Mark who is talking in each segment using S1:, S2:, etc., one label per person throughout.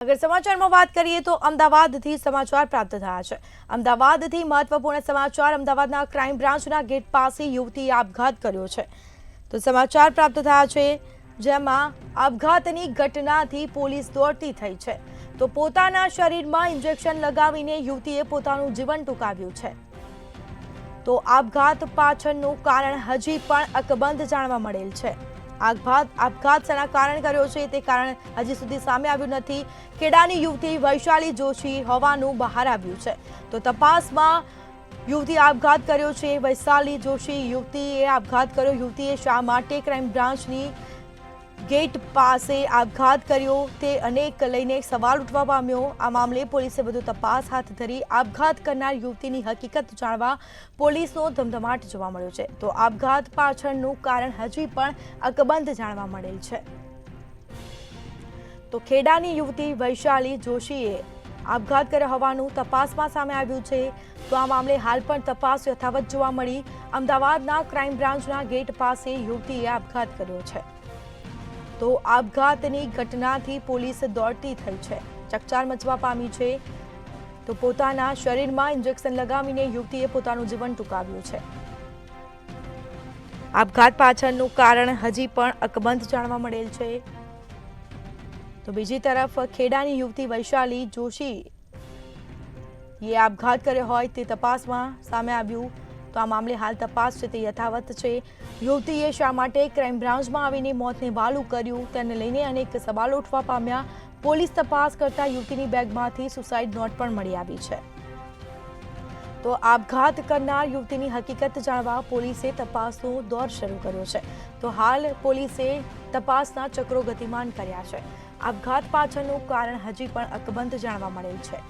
S1: અગર સમાચારમાં વાત કરીએ તો અમદાવાદથી સમાચાર પ્રાપ્ત થયા છે। અમદાવાદથી મહત્વપૂર્ણ સમાચાર। અમદાવાદના ક્રાઇમ બ્રાન્ચના ગેટ પાસે યુવતીએ આપઘાત કર્યો છે। તો સમાચાર પ્રાપ્ત થયા છે જેમાં આપઘાતની ઘટનાથી પોલીસ દોડતી થઈ છે। તો પોતાના શરીરમાં ઇન્જેક્શન લગાવીને યુવતીએ પોતાનું જીવન ટૂંકાવ્યું છે। તો આપઘાત પાછળનું કારણ હજી પણ અકબંધ જાણવા મળેલ છે। આપઘાત શેના કારણે કર્યો છે તે કારણ હજી સુધી સામે આવ્યું નથી। ખેડાની યુવતી વૈશાલી જોશી હોવાનું બહાર આવ્યું છે। તો તપાસમાં યુવતી આપઘાત કર્યો છે। વૈશાલી જોશી યુવતીએ આપઘાત કર્યો। યુવતીએ શા માટે ક્રાઇમ બ્રાન્ચની ગેટ પાસે આપઘાત કર્યો તે અનેક લઈને સવાલ ઉઠવા પામ્યો। આ મામલે પોલીસે વધુ તપાસ હાથ ધરી। આપઘાત કરનાર યુવતીની હકીકત જાણવા પોલીસનો ધમધમાટ જોવા મળ્યો છે। તો આપઘાત પાછળનું કારણ હજી પણ અકબંધ જાણવા મળેલ છે। તો ખેડાની યુવતી વૈશાલી જોશીએ આપઘાત કર્યો હોવાનું તપાસમાં સામે આવ્યું છે। તો આ મામલે હાલ પણ તપાસ યથાવત જોવા મળી। અમદાવાદના ક્રાઇમ બ્રાન્ચના ગેટ પાસે યુવતીએ આપઘાત કર્યો છે। તો આપઘાતની ઘટનાથી પોલીસ દોડતી થઈ છે। ચકચાર મચવા પામી છે। તો પોતાના શરીરમાં ઇન્જેક્શન લગાવીને યુવતીએ પોતાનું જીવન ટૂંકાવ્યું છે। આપઘાત પાછળનું કારણ હજી પણ અકબંધ જાણવા મળેલ છે। તો બીજી તરફ ખેડાની યુવતી વૈશાલી જોશી એ આપઘાત કર્યો હોય તે તપાસમાં સામે આવ્યું। તો આ મામલે હાલ તપાસ છે તે યથાવત છે। યુવતીએ શા માટે ક્રાઇમ બ્રાન્ચમાં આવીને મોતને વહાલું કર્યું તેને લઈને અનેક સવાલો ઉઠવા પામ્યા। પોલીસ તપાસ કરતા યુવતીની બેગમાંથી સુસાઇડ નોટ પણ મળી આવી છે। તો આપઘાત કરનાર યુવતીની હકીકત જાણવા પોલીસે તપાસનો દોર શરૂ કર્યો છે। તો હાલ પોલીસે તપાસના ચક્રો ગતિમાન કર્યા છે। આપઘાત પાછળનું કારણ હજી પણ અકબંધ જાણવા મળેલ છે।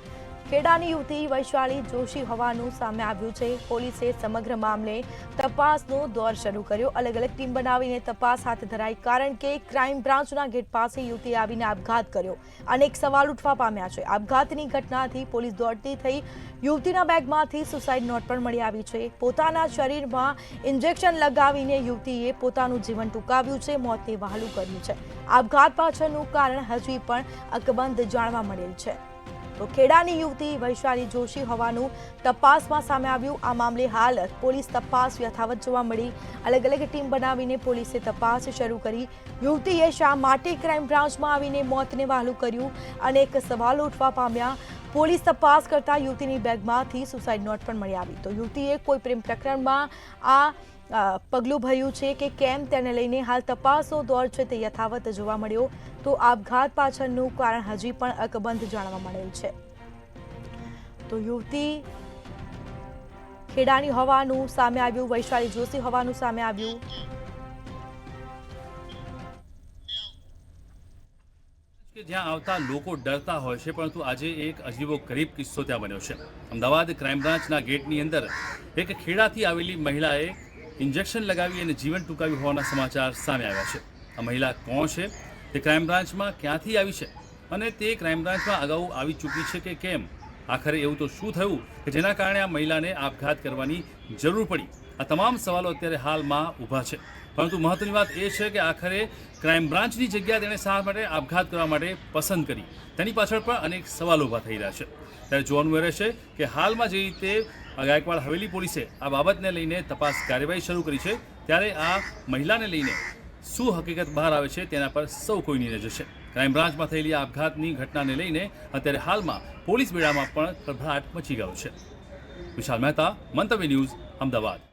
S1: ખેડાની યુવતી વૈશાલી જોશી હોવાનું સામે આવ્યું છે। પોલીસે સમગ્ર મામલે તપાસનો દોર શરૂ કર્યો। અલગ અલગ ટીમ બનાવીને તપાસ હાથ ધરાઈ કારણ કે ક્રાઇમ બ્રાન્ચના ગેટ પાસે યુવતીએ આવીને આપઘાત કર્યો। અનેક સવાલ ઉઠવા પામ્યા છે। આપઘાતની ઘટનાથી પોલીસ દોડતી થઈ। યુવતીના બેગમાંથી સુસાઇડ નોટ પણ મળી આવી છે। પોતાના શરીરમાં ઇન્જેક્શન લગાવીને યુવતીએ પોતાનું જીવન ટૂંકાવ્યું છે। મોતને વહાલું કર્યું છે। આપઘાત પાછળનું કારણ હજી પણ અકબંધ જાણવા મળેલ છે। તો ખેડાની યુવતી વૈશાલી જોશી હોવાનું તપાસમાં સામે આવ્યું। આ મામલે હાલ પોલીસ તપાસ યથાવત જોવા મળી। અલગ અલગ ટીમ બનાવીને પોલીસે તપાસ શરૂ કરી। યુવતીએ શા માટે ક્રાઇમ બ્રાન્ચમાં આવીને મોતને વહાલું કર્યું અનેક સવાલો ઉઠવા પામ્યા। પોલીસ તપાસ કરતા યુવતીની બેગમાંથી સુસાઇડ નોટ પણ મળી આવી। તો યુવતીએ કોઈ પ્રેમ પ્રકરણમાં આ પગલું ભર્યું છે કે કેમ તેને લઈને હાલ તપાસનો દોર છે તે યથાવત જોવા મળ્યો। તો આપઘાત પાછળનું કારણ હજી પણ અકબંધ જાણવા મળેલ છે। તો યુવતી ખેડાની હોવાનું સામે આવ્યું। વૈશાલી જોશી હોવાનું સામે આવ્યું।
S2: કે જ્યાં આવતા લોકો ડરતા હોય છે પરંતુ આજે એક અજીબો ગરીબ કિસ્સો ત્યાં બન્યો છે। અમદાવાદ ક્રાઇમ બ્રાન્ચના ગેટની અંદર એક ખેડાથી આવેલી મહિલાએ ઇન્જેક્શન લગાવી અને જીવન ટૂંકાવ્યું હોવાના સમાચાર સામે આવ્યા છે। આ મહિલા કોણ છે, તે ક્રાઇમ બ્રાન્ચમાં ક્યાંથી આવી છે અને તે ક્રાઇમ બ્રાન્ચમાં અગાઉ આવી ચૂકી છે કે કેમ? આખરે એવું તો શું થયું કે જેના કારણે આ મહિલાને આપઘાત કરવાની જરૂર પડી? આ તમામ સવાલો અત્યારે હાલમાં ઊભા છે। પરંતુ મહત્વની વાત એ છે કે આખરે ક્રાઇમ બ્રાન્ચની જગ્યા તેણે શા માટે આપઘાત કરવા માટે પસંદ કરી તેની પાછળ પણ અનેક સવાલો ઊભા થઈ રહ્યા છે। ત્યારે જોવાનું એ રહેશે કે હાલમાં જે રીતે ગાયકવાડ હવેલી પોલીસે આ બાબતને લઈને તપાસ કાર્યવાહી શરૂ કરી છે ત્યારે આ મહિલાને લઈને શું હકીકત બહાર આવે છે તેના પર સૌ કોઈની નજર છે। ક્રાઇમ બ્રાન્ચમાં થયેલી આપઘાતની ઘટનાને લઈને અત્યારે હાલમાં પોલીસ બેડામાં પણ ખળભળાટ મચી ગયો છે। વિશાલ મહેતા, મંતવ્ય ન્યૂઝ, અમદાવાદ।